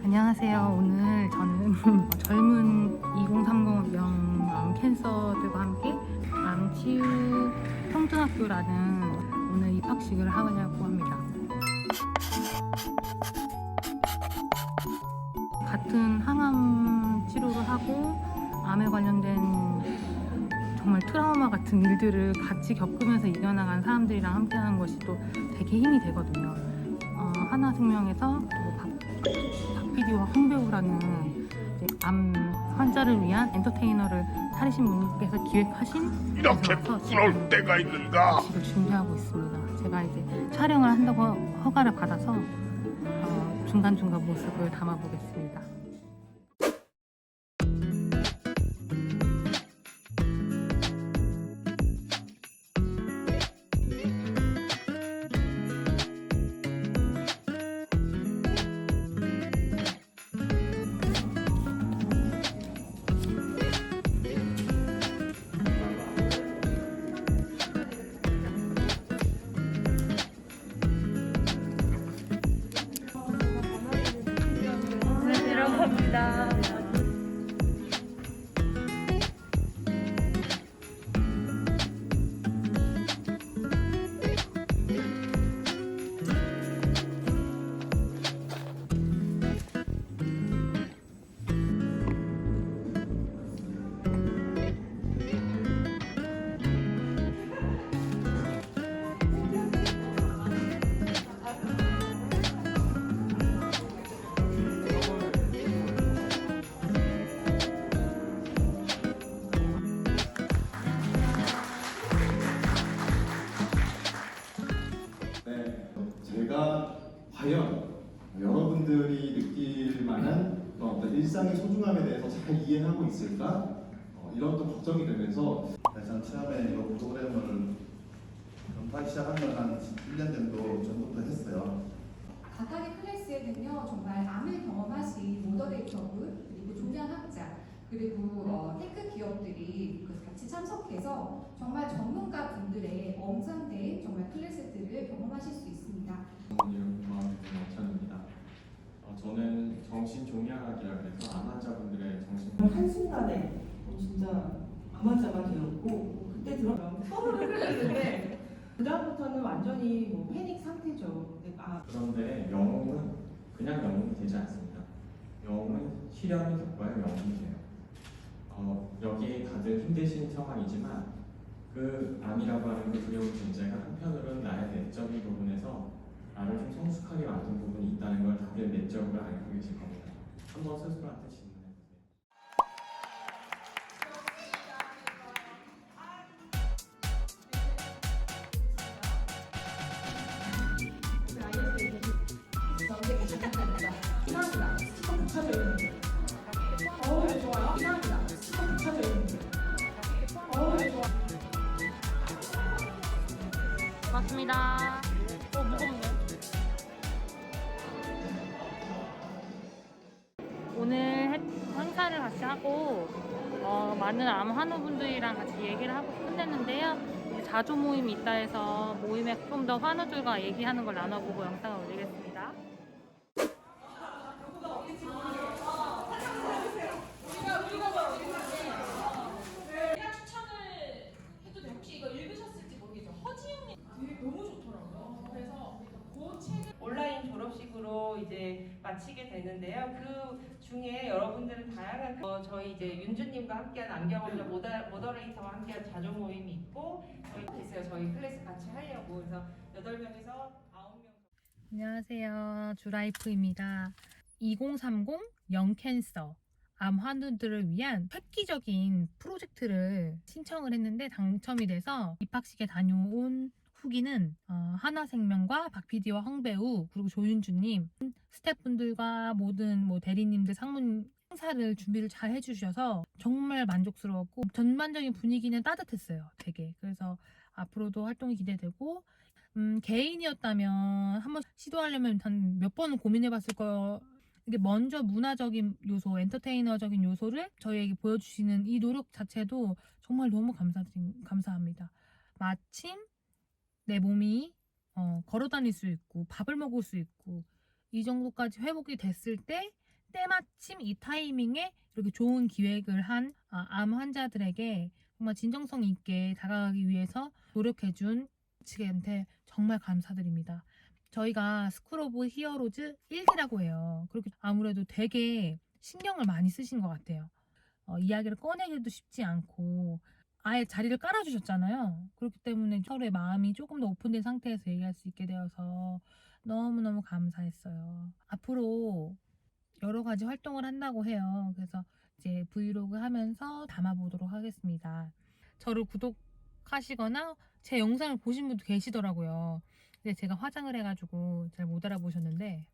안녕하세요. 오늘 저는 젊은 2030 명암 캔서들과 함께 암치유 평등학교라는 오늘 입학식을 하려고 합니다. 같은 항암 치료를 하고 암에 관련된 정말 트라우마 같은 일들을 같이 겪으면서 이겨나간 사람들이랑 함께하는 것이 또 되게 힘이 되거든요. 하나생명에서 박PD와 홍배우라는 암 환자를 위한 엔터테이너를 차리신 분께서 기획하신 이렇게 부끄러울 때가 있는가? 입학식을 준비하고 있습니다. 제가 이제 촬영을 한다고 허가를 받아서 중간중간 모습을 담아보겠습니다. 들어갑니다. 제가 과연 여러분들이 느낄 만한 어떤 일상의 소중함에 대해서 잘 이해하고 있을까? 이런 또 걱정이 되면서 대상 처음에 이 프로그램을 전파하기 시작한 건한 1년 정도 전부터 했어요. 각각의 클래스에는요 정말 암을 경험하신 모더레이터분 그리고 조량학자 그리고 테크 기업들이 같이 참석해서 정말 전문가 분들의 엄선된 정말 클래스들을 경험하실 수 있습니다. 정찬입니다. 저는 정신종양학이라고 해서 암 환자분들의 정신 한순간에 진짜 암 환자가 되었고 그때 들어가면 서로를 끌리는데 그다음부터는 완전히 패닉 상태죠. 그런데 영웅은 그냥 영웅이 되지 않습니다. 영웅은 시련을 겪어야 영웅이 돼요. 여기 다들 힘드신 상황이지만 그 암이라고 하는 그 두려운 존재가 한편으로는 나의 내적인 부분에서 나를 좀 성숙하게 만든 부분이 있다는 걸 다들 내적으로 알고 계실 겁니다. 한번 스스로한테 질문해 보세요. 맞습니다. 무겁네. 오늘 행사를 같이 하고 많은 암 환우분들이랑 같이 얘기를 하고 싶었는데요. 자조 모임이 있다 해서 모임에 좀 더 환우들과 얘기하는 걸 나눠보고 영상을 올리겠습니다. 온라인 졸업식으로 이제 마치게 되는데요. 그 중에 여러분들은 다양한 저희 이제 윤주님과 함께한 안경업자 모더레이터와 함께한 자조 모임이 있고 저희 있어요. 저희 클래스 같이 하려고 그래서 8명에서 9명. 안녕하세요. 주라이프입니다. 2030 영캔서 암 환우들을 위한 획기적인 프로젝트를 신청을 했는데 당첨이 돼서 입학식에 다녀온 후기는 하나생명과 박PD와 황배우 그리고 조윤주님 스태프분들과 모든 대리님들 상무님 행사를 준비를 잘 해주셔서 정말 만족스러웠고 전반적인 분위기는 따뜻했어요. 되게. 그래서 앞으로도 활동이 기대되고 개인이었다면 한번 시도하려면 한 몇 번은 고민해봤을 거. 이게 먼저 문화적인 요소, 엔터테이너적인 요소를 저희에게 보여주시는 이 노력 자체도 정말 너무 감사합니다. 마침 내 몸이 걸어 다닐 수 있고 밥을 먹을 수 있고 이 정도까지 회복이 됐을 때 때마침 이 타이밍에 이렇게 좋은 기획을 한 암 환자들에게 정말 진정성 있게 다가가기 위해서 노력해준 측한테 정말 감사드립니다. 저희가 스쿨 오브 히어로즈 1기라고 해요. 그렇게 아무래도 되게 신경을 많이 쓰신 것 같아요. 이야기를 꺼내기도 쉽지 않고 아예 자리를 깔아주셨잖아요. 그렇기 때문에 서로의 마음이 조금 더 오픈된 상태에서 얘기할 수 있게 되어서 너무너무 감사했어요. 앞으로 여러 가지 활동을 한다고 해요. 그래서 이제 브이로그 하면서 담아보도록 하겠습니다. 저를 구독하시거나 제 영상을 보신 분도 계시더라고요. 근데 제가 화장을 해가지고 잘 못 알아보셨는데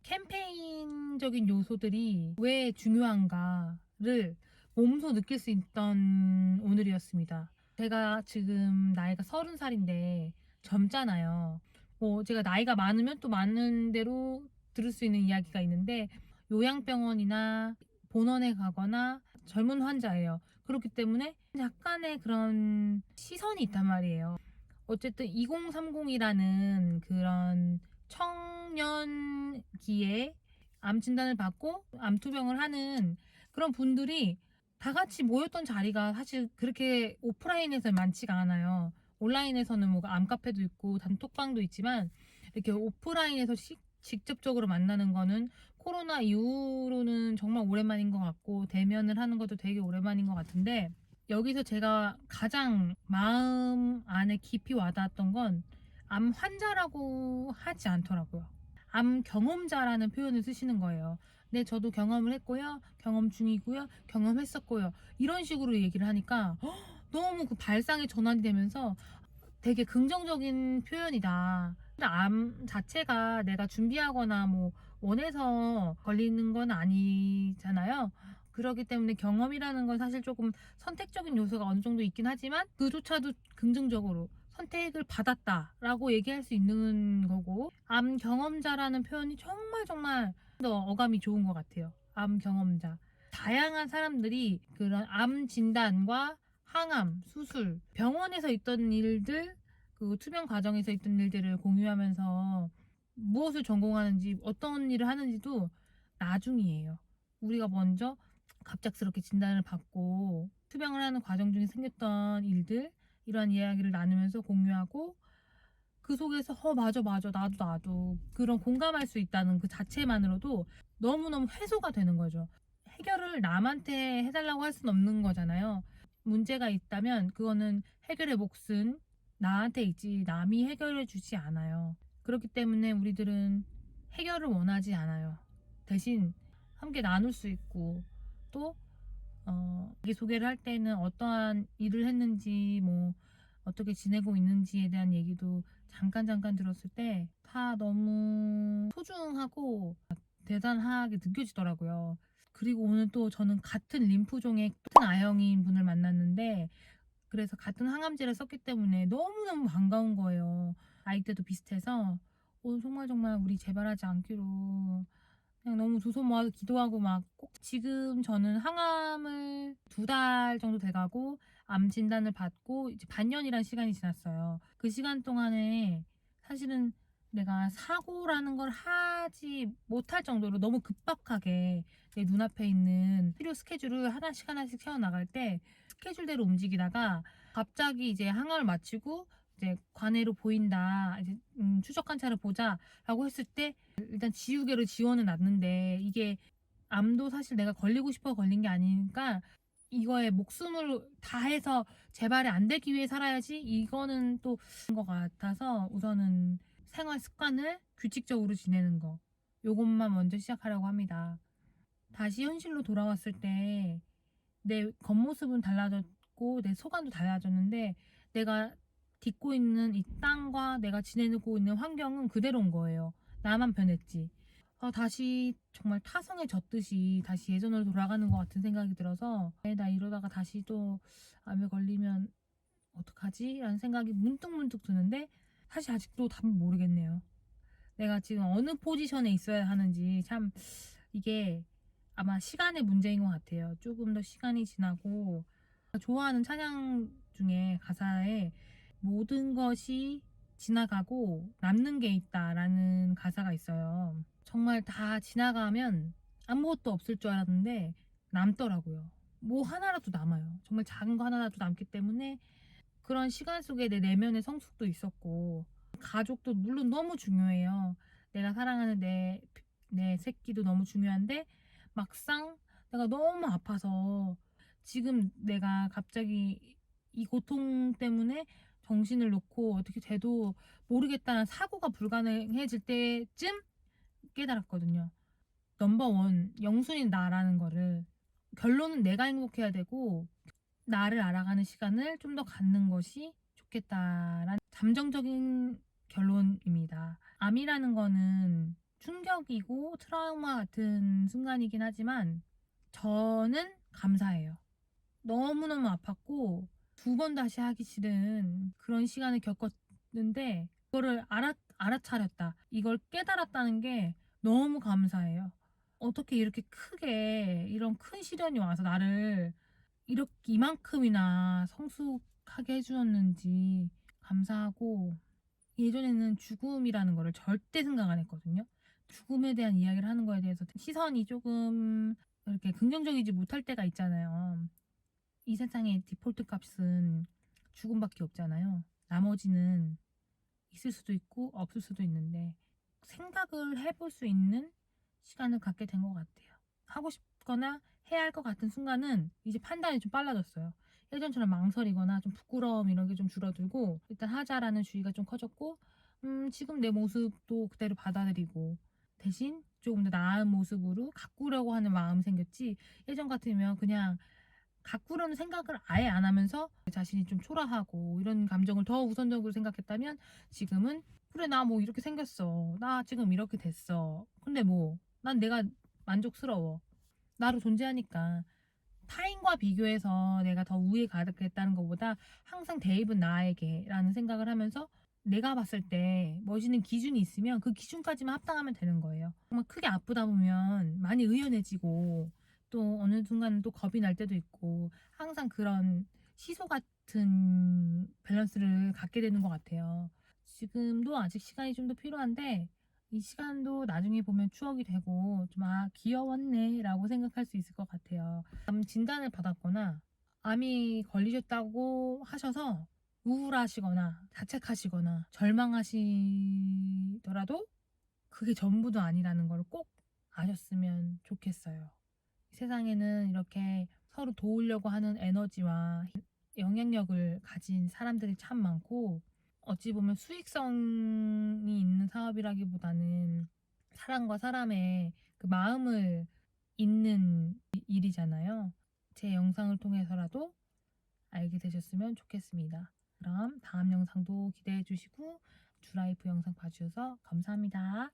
캠페인적인 요소들이 왜 중요한가를 몸소 느낄 수 있던 오늘이었습니다. 제가 지금 나이가 30살인데 젊잖아요. 뭐 제가 나이가 많으면 또 많은 대로 들을 수 있는 이야기가 있는데 요양병원이나 본원에 가거나 젊은 환자예요. 그렇기 때문에 약간의 그런 시선이 있단 말이에요. 어쨌든 2030이라는 그런 청년기에 암 진단을 받고 암 투병을 하는 그런 분들이 다 같이 모였던 자리가 사실 그렇게 오프라인에서 많지가 않아요. 온라인에서는 뭐 암카페도 있고 단톡방도 있지만 이렇게 오프라인에서 직접적으로 만나는 거는 코로나 이후로는 정말 오랜만인 것 같고 대면을 하는 것도 되게 오랜만인 것 같은데 여기서 제가 가장 마음 안에 깊이 와닿았던 건 암 환자라고 하지 않더라고요. 암 경험자라는 표현을 쓰시는 거예요. 네, 저도 경험을 했고요. 경험 중이고요. 경험했었고요. 이런 식으로 얘기를 하니까 너무 그 발상이 전환이 되면서 되게 긍정적인 표현이다. 암 자체가 내가 준비하거나 뭐 원해서 걸리는 건 아니잖아요. 그렇기 때문에 경험이라는 건 사실 조금 선택적인 요소가 어느 정도 있긴 하지만 그조차도 긍정적으로 선택을 받았다라고 얘기할 수 있는 거고 암 경험자라는 표현이 정말 더 어감이 좋은 것 같아요. 암 경험자. 다양한 사람들이 그런 암 진단과 항암, 수술, 병원에서 있던 일들, 그 투병 과정에서 있던 일들을 공유하면서 무엇을 전공하는지, 어떤 일을 하는지도 나중이에요. 우리가 먼저 갑작스럽게 진단을 받고 투병을 하는 과정 중에 생겼던 일들, 이러한 이야기를 나누면서 공유하고 그 속에서 맞아 나도 그런 공감할 수 있다는 그 자체만으로도 너무너무 해소가 되는 거죠. 해결을 남한테 해달라고 할 수는 없는 거잖아요. 문제가 있다면 그거는 해결의 몫은 나한테 있지 남이 해결해 주지 않아요. 그렇기 때문에 우리들은 해결을 원하지 않아요. 대신 함께 나눌 수 있고 또 자기소개를 할 때는 어떠한 일을 했는지 뭐 어떻게 지내고 있는지에 대한 얘기도 잠깐 들었을 때 다 너무 소중하고 대단하게 느껴지더라고요. 그리고 오늘 또 저는 같은 림프종의 같은 A형인 분을 만났는데 그래서 같은 항암제를 썼기 때문에 너무너무 반가운 거예요. 나이대도 비슷해서 정말 우리 재발하지 않기로 그냥 너무 두 손 모아서 기도하고 막 꼭 지금 저는 항암을 2달 정도 돼가고 암 진단을 받고 이제 반년이란 시간이 지났어요. 그 시간 동안에 사실은 내가 사고라는 걸 하지 못할 정도로 너무 급박하게 내 눈앞에 있는 치료 스케줄을 하나씩 채워나갈 때 스케줄대로 움직이다가 갑자기 이제 항암을 마치고 이제 관해로 보인다. 이제 추적 관찰을 보자라고 했을 때 일단 지우개로 지원은 놨는데 이게 암도 사실 내가 걸리고 싶어 걸린 게 아니니까 이거에 목숨을 다해서 재발이 안 되기 위해 살아야지 이거는 또 그런 것 같아서 우선은 생활 습관을 규칙적으로 지내는 거 요것만 먼저 시작하려고 합니다. 다시 현실로 돌아왔을 때 내 겉모습은 달라졌고 내 소감도 달라졌는데 내가 딛고 있는 이 땅과 내가 지내고 있는 환경은 그대로인 거예요. 나만 변했지. 다시 정말 타성에 젖듯이 다시 예전으로 돌아가는 것 같은 생각이 들어서 나 이러다가 다시 또 암에 걸리면 어떡하지? 라는 생각이 문득 드는데 사실 아직도 답을 모르겠네요. 내가 지금 어느 포지션에 있어야 하는지 참 이게 아마 시간의 문제인 것 같아요. 조금 더 시간이 지나고 좋아하는 찬양 중에 가사에 모든 것이 지나가고 남는 게 있다라는 가사가 있어요. 정말 다 지나가면 아무것도 없을 줄 알았는데 남더라고요. 뭐 하나라도 남아요. 정말 작은 거 하나라도 남기 때문에 그런 시간 속에 내 내면의 성숙도 있었고, 가족도 물론 너무 중요해요. 내가 사랑하는 내 새끼도 너무 중요한데 막상 내가 너무 아파서 지금 내가 갑자기 이 고통 때문에 정신을 놓고 어떻게 돼도 모르겠다는 사고가 불가능해질 때쯤 깨달았거든요. 넘버원 영순이 나라는 거를. 결론은 내가 행복해야 되고 나를 알아가는 시간을 좀 더 갖는 것이 좋겠다라는 잠정적인 결론입니다. 암이라는 거는 충격이고 트라우마 같은 순간이긴 하지만 저는 감사해요. 너무너무 아팠고 2번 다시 하기 싫은 그런 시간을 겪었는데 그거를 알아차렸다. 이걸 깨달았다는 게 너무 감사해요. 어떻게 이렇게 크게 이런 큰 시련이 와서 나를 이렇게 이만큼이나 성숙하게 해주었는지 감사하고, 예전에는 죽음이라는 거를 절대 생각 안 했거든요. 죽음에 대한 이야기를 하는 거에 대해서 시선이 조금 이렇게 긍정적이지 못할 때가 있잖아요. 이 세상의 디폴트 값은 죽음밖에 없잖아요. 나머지는 있을 수도 있고 없을 수도 있는데 생각을 해볼 수 있는 시간을 갖게 된 것 같아요. 하고 싶거나 해야 할 것 같은 순간은 이제 판단이 좀 빨라졌어요. 예전처럼 망설이거나 좀 부끄러움 이런 게 좀 줄어들고 일단 하자라는 주의가 좀 커졌고, 지금 내 모습도 그대로 받아들이고 대신 조금 더 나은 모습으로 가꾸려고 하는 마음이 생겼지, 예전 같으면 그냥 가꾸려는 생각을 아예 안 하면서 내 자신이 좀 초라하고 이런 감정을 더 우선적으로 생각했다면 지금은 그래 나 뭐 이렇게 생겼어, 나 지금 이렇게 됐어, 근데 뭐 난 내가 만족스러워, 나로 존재하니까 타인과 비교해서 내가 더 우위에 가득했다는 것보다 항상 대입은 나에게 라는 생각을 하면서 내가 봤을 때 멋있는 기준이 있으면 그 기준까지만 합당하면 되는 거예요. 정말 크게 아프다 보면 많이 의연해지고 또 어느 순간은 또 겁이 날 때도 있고 항상 그런 시소 같은 밸런스를 갖게 되는 것 같아요. 지금도 아직 시간이 좀 더 필요한데 이 시간도 나중에 보면 추억이 되고 좀 귀여웠네 라고 생각할 수 있을 것 같아요. 암 진단을 받았거나 암이 걸리셨다고 하셔서 우울하시거나 자책하시거나 절망하시더라도 그게 전부도 아니라는 걸 꼭 아셨으면 좋겠어요. 세상에는 이렇게 서로 도우려고 하는 에너지와 영향력을 가진 사람들이 참 많고, 어찌 보면 수익성이 있는 사업이라기보다는 사람과 사람의 그 마음을 잇는 일이잖아요. 제 영상을 통해서라도 알게 되셨으면 좋겠습니다. 그럼 다음 영상도 기대해 주시고 주라이프 영상 봐주셔서 감사합니다.